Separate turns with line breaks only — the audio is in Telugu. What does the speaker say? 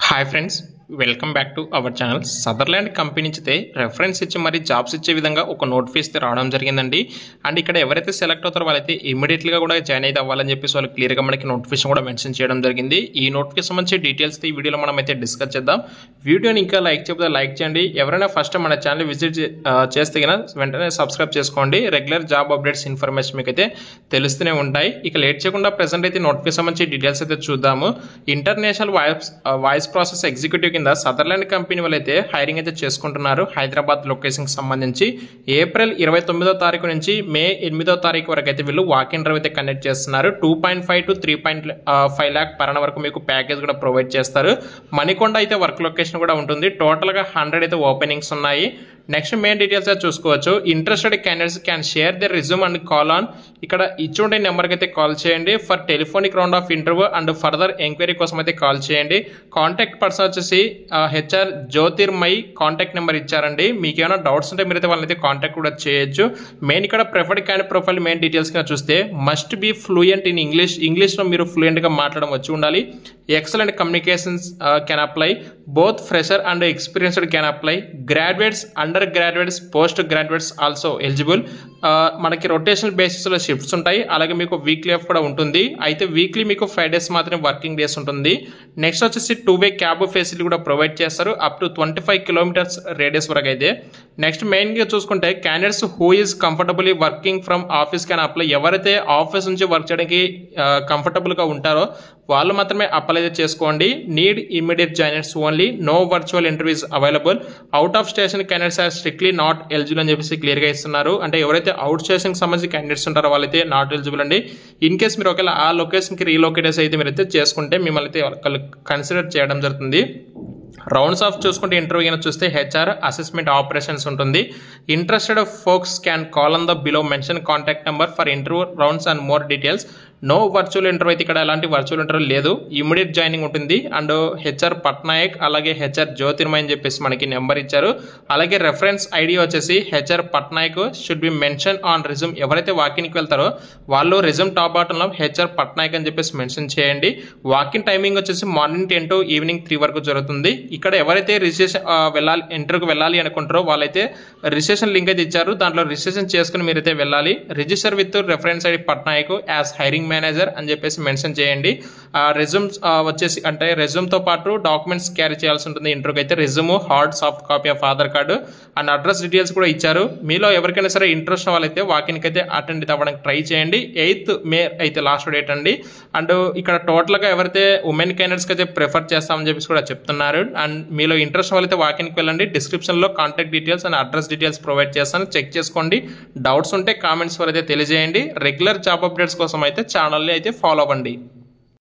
Hi friends, welcome back to our channel. Sutherland company నుంచి రెఫరెన్స్ ఇచ్చి మరి జాబ్స్ ఇచ్చే విధంగా ఒక నోటిఫికేషన్ రావడం జరిగిందండి. అండ్ ఇక్కడ ఎవరైతే సెలెక్ట్ అవుతారో వాళ్ళైతే ఇమీడియట్గా కూడా జాయిన్ అయితే అవ్వాలని చెప్పేసి వాళ్ళు క్లియర్గా మనకి నోటిఫికేషన్ కూడా మెన్షన్ చేయడం జరిగింది. ఈ నోటిఫికేషన్ సంబంధించి డీటెయిల్స్ ఈ వీడియోలో మనం అయితే డిస్కస్ చేద్దాం. వీడియోని ఇంకా లైక్ చేయకపోతే లైక్ చేయండి. ఎవరైనా ఫస్ట్ మన ఛానల్ విజిట్ చేస్తే కన్నా వెంటనే సబ్స్క్రైబ్ చేసుకోండి. రెగ్యులర్ జాబ్ అప్డేట్స్ ఇన్ఫర్మేషన్ మీకు అయితే తెలుస్తూనే ఉంటాయి. ఇక లేట్ చేయకుండా ప్రెసెంట్ అయితే నోటిఫికేషన్ సంబంధించి డీటెయిల్స్ అయితే చూద్దాము. ఇంటర్నేషనల్ వాయిస్ ప్రాసెస్ ఎగ్జిక్యూటివ్ కింద సదర్లాండ్ కంపెనీ వాళ్ళు అయితే హైరింగ్ అయితే చేసుకుంటున్నారు. హైదరాబాద్ లొకేషన్ కి సంబంధించి ఏప్రిల్ 29వ తారీఖు నుంచి మే 8వ తారీఖు వరకు అయితే వీళ్ళు వాక్ ఇన్ డ్రైవ్ అయితే కండక్ట్ చేస్తున్నారు. 2.5 to 3.5 lakh పర్ annum వరకు మీకు ప్యాకేజ్ కూడా ప్రొవైడ్ చేస్తారు. మణికొండ అయితే వర్క్ లొకేషన్ కూడా ఉంటుంది. టోటల్ గా 100 అయితే ఓపెనింగ్స్ ఉన్నాయి. నెక్స్ట్ మెయిన్ డీటెయిల్స్ అయితే చూసుకోవచ్చు. Interested candidates can share their resume and call on, ఇక్కడ ఇచ్చుండే నెంబర్కి అయితే కాల్ చేయండి. For telephonic round of interview and further enquiry కోసం అయితే కాల్ చేయండి. కాంటాక్ట్ పర్సన్ వచ్చేసి హెచ్ఆర్ జ్యోతిర్మయి కాంటాక్ట్ నెంబర్ ఇచ్చారండి. మీకు ఏమైనా డౌట్స్ ఉంటే మీరైతే వాళ్ళైతే కాంటాక్ట్ కూడా చేయొచ్చు. మెయిన్ ఇక్కడ preferred candidate profile main details గా చూస్తే మస్ట్ బి ఫ్లూయెంట్ ఇన్ ఇంగ్లీష్లో మీరు ఫ్లూయెంట్గా మాట్లాడడం వచ్చి ఉండాలి. Excellent communications can apply. Both fresher and experienced can apply. Graduates, under graduates, post graduates also eligible. మనకి రొటేషనల్ బేసిస్లో షిఫ్ట్స్ ఉంటాయి. అలాగే మీకు వీక్లీ ఆఫ్ కూడా ఉంటుంది. అయితే వీక్లీ మీకు 5 days మాత్రమే వర్కింగ్ డేస్ ఉంటుంది. నెక్స్ట్ వచ్చేసి 2-way క్యాబ్ ఫెసిలిటీ కూడా ప్రొవైడ్ చేస్తారు అప్ టు 25 kilometers రేడియస్ వరకు అయితే. నెక్స్ట్ మెయిన్గా చూసుకుంటే candidates who is comfortably working from office can apply. ఎవరైతే ఆఫీస్ నుంచి వర్క్ చేయడానికి కంఫర్టబుల్గా ఉంటారో వాళ్ళు మాత్రమే అప్లై చేసుకోండి. Need immediate joiners only. No virtual interviews available. Out of station candidates are strictly not eligible అని చెప్పేసి క్లియర్గా ఇస్తున్నారు. అంటే ఎవరైతే అవుట్ స్టేషన్కి సంబంధించి క్యాండిడేట్స్ ఉంటారో వాళ్ళైతే నాట్ ఎలిజిబుల్ అండి. ఇన్ కేస్ మీరు ఒకవేళ ఆ లొకేషన్కి రీలొకేటర్స్ అయితే మీరైతే చేసుకుంటే మిమ్మల్ని అయితే కన్సిడర్ చేయడం జరుగుతుంది. రౌండ్స్ ఆఫ్ చూసుకుంటే ఇంటర్వ్యూ అయినా చూస్తే హెచ్ఆర్ అసెస్మెంట్ ఆపరేషన్స్ ఉంటుంది. Interested folks can call on the below mention contact number for interview rounds and more details. No virtual interview అయితే ఇక్కడ ఎలాంటి వర్చువల్ ఇంటర్వ్యూ లేదు. ఇమీడియట్ జాయినింగ్ ఉంటుంది. అండ్ హెచ్ఆర్ పట్నాయక్ అలాగే హెచ్ఆర్ జ్యోతిర్మయ్ అని చెప్పేసి మనకి నెంబర్ ఇచ్చారు. అలాగే రెఫరెన్స్ ఐడి వచ్చేసి HR Patnaik should be mention on resume. ఎవరైతే వాకిన్కి వెళ్తారో వాళ్ళు రిజ్యూమ్ టాప్ బాటంలో హెచ్ఆర్ పట్నాయక్ అని చెప్పేసి మెన్షన్ చేయండి. వాకిన్ టైమింగ్ వచ్చేసి మార్నింగ్ 10 to evening 3 వరకు జరుగుతుంది. ఇక్కడ ఎవరైతే రిజిస్ట్రేషన్ ఇంటర్వ్యూకి వెళ్ళాలి అనుకుంటారో వాళ్ళైతే రిజిస్ట్రేషన్ లింక్ అయితే ఇచ్చారు. దాంట్లో రిజిస్ట్రేషన్ చేసుకుని మీరైతే వెళ్ళాలి. Register with reference ID Patnaik as hiring manager అని చెప్పేసి మెన్షన్ చేయండి. రెజ్యూమ్ వచ్చేసి అంటే రెజ్యూమ్ తో పాటు డాక్యుమెంట్స్ క్యారీ చేయాల్సి ఉంటుంది. ఇంటర్వ్యూకి అయితే resume, hard soft copy of Aadhaar card and address details కూడా ఇచ్చారు. మీలో ఎవరికైనా సరే ఇంట్రెస్ట్ వాళ్ళైతే వాకిన్కి అయితే అటెండ్ అవ్వడానికి ట్రై చేయండి. 8th May అయితే లాస్ట్ డేట్ అండి. అండ్ ఇక్కడ టోటల్ గా ఎవరైతే ఉమెన్ క్యాండిడేట్స్ అయితే ప్రిఫర్ చేస్తామని చెప్పేసి కూడా చెప్తున్నారు. అండ్ మీలో ఇంట్రెస్ట్ వాళ్ళైతే వాకిన్కి వెళ్ళండి. డిస్క్రిప్షన్ లో contact details and address details provide చేస్తాను. చెక్ చేసుకోండి. డౌట్స్ ఉంటే కామెంట్స్ వరకు అయితే తెలియజేయండి. రెగ్యులర్ జాబ్ అప్డేట్స్ కోసం అయితే ఛానల్ని అయితే ఫాలో అవ్వండి.